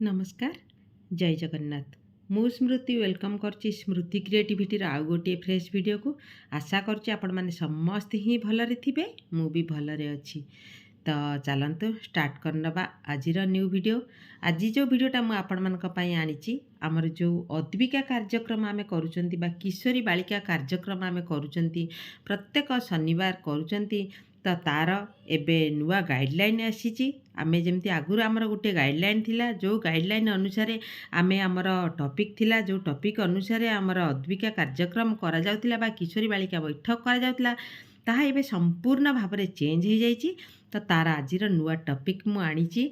नमस्कार जय जगन्नाथ मु स्मृति वेलकम करची स्मृति क्रिएटिविटी आउ गोटे फ्रेश वीडियो को आशा करची आपण माने समस्त ही भलरे थिबे मु भी भलरे अच्छी तो चलतु स्टार्ट करनबा आजिर न्यू वीडियो। आज जो वीडियोटा मु आपण मानक पई आनिची आमर जो अद्विका कार्यक्रम आमे करूचंती बा किशोरी बालिका कार्यक्रम आमे करूचंती प्रत्येक शनिवार करूचंती तो तार एबे नुआ गाइडलाइन आसीची। आमे जेमती आगुर आमर गोटे गाइडलाइन थिला जो गाइडलाइन अनुसार आमे आमर टॉपिक थिला जो टॉपिक अनुसार आमर अद्विका कार्यक्रम करा जाउतिला बा किशोरी बालिका बैठक करा जाउतिला ताहा एबे संपूर्ण भाव में चेंज हो जाइए। तो तार आज नुआ टॉपिक मु आनीची।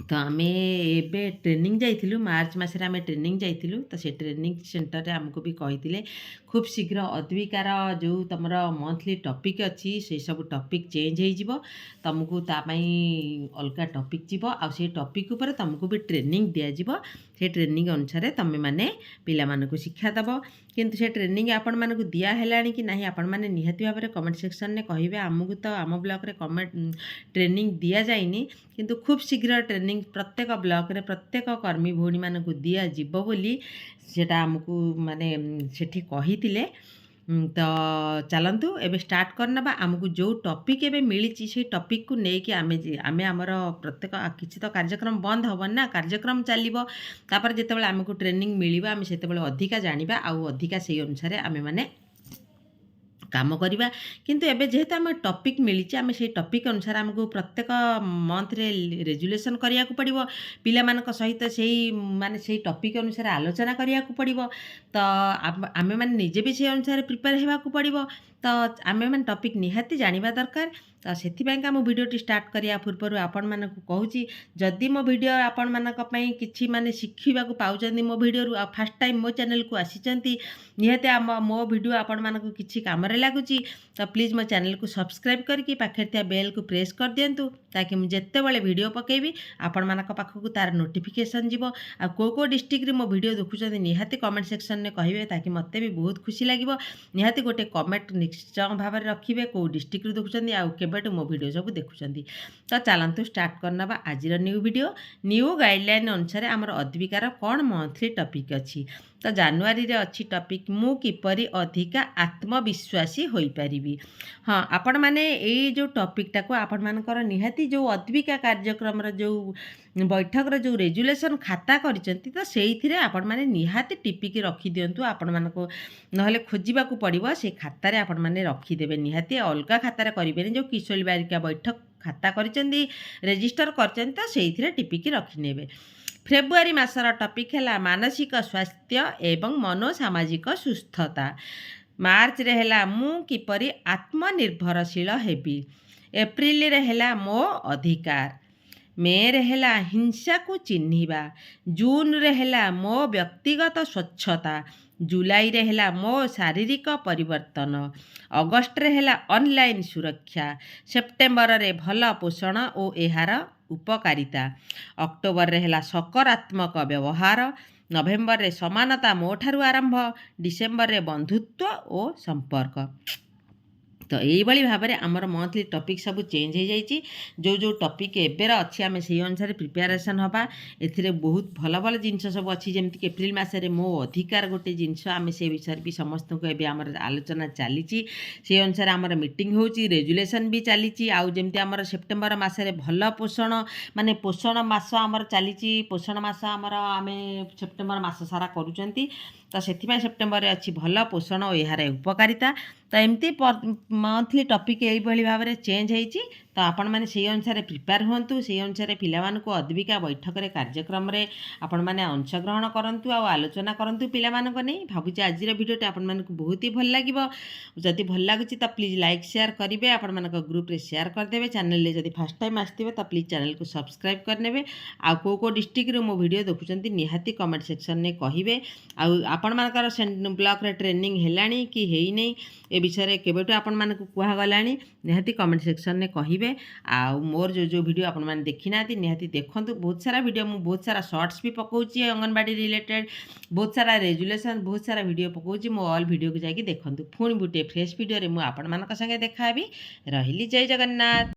तो आम एबे ट्रेनिंग जाइलु मार्च मसरे आम ट्रेनिंग जाइलु तो से ट्रेनिंग सेंटर रे आमको भी कही खूब शीघ्र अद्विकार जो तुम मंथली टॉपिक अच्छी से सब टॉपिक चेंज हो तुमको अलग टॉपिक जीव आ से टॉपिक उपर तुमको भी ट्रेनिंग दिज्व से ट्रेनिंग अनुसार तुम मैंने पिला मानकु शिक्षा दब किंतु से ट्रेनिंग आपण मानकु दिया हेलानी कि नहीं आपण माने निहाती भाव में कमेंट सेक्शन में कहिबे। आमको तो आम ब्लॉक रे कमेंट ट्रेनिंग दिया जाइनी किंतु खूब शीघ्र ट्रेनिंग प्रत्येक ब्लॉक रे प्रत्येक कर्मी भौणी मानकु दिया जिवो बोली सेटा आमको माने सेठी कहितिले। तो चलतु एबे स्टार्ट करना आमको जो टॉपिक एबे मिली से टॉपिक को लेकिन आमे आमर प्रत्येक किसी तो कार्यक्रम बंद हेबन ना कार्यक्रम चलो तापर जितेबाला आमको ट्रेनिंग मिलवा आम से अधिका जानिबा आउ अधिका से अनुसार आमे माने काम करवा। किंतु एबे जेहेतु आम टॉपिक मिली आम से टॉपिक अनुसार आमको प्रत्येक मंथ रे रेजुलेशन करिया को पड़िबो पिला मानक सहित से माने से टॉपिक अनुसार आलोचना करिया को पड़िबो। तो आमे माने निजे भी से अनुसार प्रिपेयर हेबा को पड़िबो। तो आमे माने टॉपिक निहाती जानिबा दरकार। तो से मो भिडियोटी स्टार्ट करिया पूर्व आपण मानक कहूँ जदि मो भिडियो आपण मानक पई किछि माने शिखिबा को पाउचंदी मो भिडियो फर्स्ट टाइम मो चैनल को आसीचंती निहाती मो भिडियो आपण मानक किछि काम रे लागुची तो प्लीज मो चैनल को सब्सक्राइब करके पाखे थिया बेल को प्रेस कर दियंतु ताकि मुझे जेतेबेले वीडियो पकेबी आपण मानक पाखक तार नोटिफिकेशन जीवो। आ को डिस्ट्रिक्ट रे मो वीडियो देखुचंदी निहाती कमेंट सेक्शन में कहिबे ताकि मते भी बहुत खुशी लागिवो। निहाती गोटे कमेंट निश्चय भाव में रखिबे को डिस्ट्रिक्ट रू देखुचंदी आ केबेटू मो वीडियो सब देखुचंदी। तो चलतु स्टार्ट करना आज न्यू वीडियो न्यू गाइडलाइन अनुसार आमर अद्विकार कौन मंथली टॉपिक अच्छी। तो जनवरी रे अच्छी टॉपिक मु किपरि अधिका आत्मविश्वासी होई परिबी। हाँ आपण माने ए जो टॉपिकटा को आपण मानकर निहाती जो अद्विका कार्यक्रम जो बैठक रो जो रेजुलेशन खाता करिसेंती तो सेइथिरे आपण माने निहाती टिपिकी रखी दियंतु। आपण मानको नहले खोजिबा को पड़िबो से खाता रे आपण माने रखी देबे निहाती अलगा खाता रे करिबेनी जो किशोरी बालिका बैठक खाता करिसेंती रजिस्टर करचंती तो सेइथिरे टिपिकी रखी नेबे। फेब्रुआरी मासर टॉपिक है मानसिक स्वास्थ्य एवं मनोसामाजिक सुस्थता। मार्च रे है मु किपरि आत्मनिर्भरशील हेबी। एप्रिल रे है मो अधिकार। मे रे है हिंसा को चिन्हिबा। जून रे है मो व्यक्तिगत स्वच्छता। जुलाई रे है मो शारीरिक परिवर्तन। अगस्ट रे है ऑनलाइन सुरक्षा। सेप्टेम्बर रे भल पोषण और एहार उपकारिता। अक्टोबर रे है सकारात्मक व्यवहार। नवेम्बर रे समानता मोठारु आरंभ। डिसेम्बर रे बंधुत्व और संपर्क। तो यही भाव में आमर मंथली टॉपिक सब चेंज हो जाइए जो जो टॉपिक एबेर अच्छी आम से अनुसार प्रिपेरेसन हवा ए बहुत भल भल जिनस सब अच्छी जमीक एप्रिल मसरे मो अधिकार गोटे जिनस आम से विषय भी समस्त को एवं आम आलोचना चली से अनुसार आमर मीटिंग हो रेजुलेशन भी चली आउ जमी आमर सेप्टेम्बर मसरे भल पोषण माने पोषण मास आमर चली पोषण मास आमर आम सेप्टेम्बर मास सारा करूँ तो से सेप्टेम्बर रे अच्छी भल पोषण और यार उपकारिता। तो एमती मंथली टॉपिक यही भाव में चेंज होती तो आपण मैंने से अनुसार प्रिपेयर हूँ से अनुसार पिलामानकु अद्विका बैठक रे कार्यक्रम रे आपण मैंने अंशग्रहण करूँ आ आलोचना करूँ पिलामानक नहीं भावुँ आज भिडियोटी आपण मानक बहुत ही भल लगे। जदि भल लगुच तो प्लीज लाइक शेयर करेंगे आपण मानक ग्रुप रे शेयर करदे चैनल जदि फर्स्ट टाइम आसते तो प्लीज चैनल को सब्सक्राइब करने आउ को डिस्ट्रिक्ट रे मो वीडियो देखुं निहाती कमेंट सेक्शन में कहिबे। आपण मानकर ब्लॉक रे ट्रेनिंग हेलानी कि हेई नहीं ए विषय केबेटू आपण मानक कुहागलानी निहाती कमेंट सेक्शन में कहिबे। आउ मोर जो जो वीडियो आपण माने देखि नाती निहाती देखंतु बहुत सारा वीडियो मु बहुत सारा शॉर्ट्स भी पकाउची अंगनवाड़ी रिलेटेड बहुत सारा रेजुलेशन बहुत सारा वीडियो पकाउची मो ऑल वीडियो को जाके देखंतु। पुणी गुटे फ्रेश वीडियो रे मु आपण मानक संगे देखाबी। रहिली जय जगन्नाथ।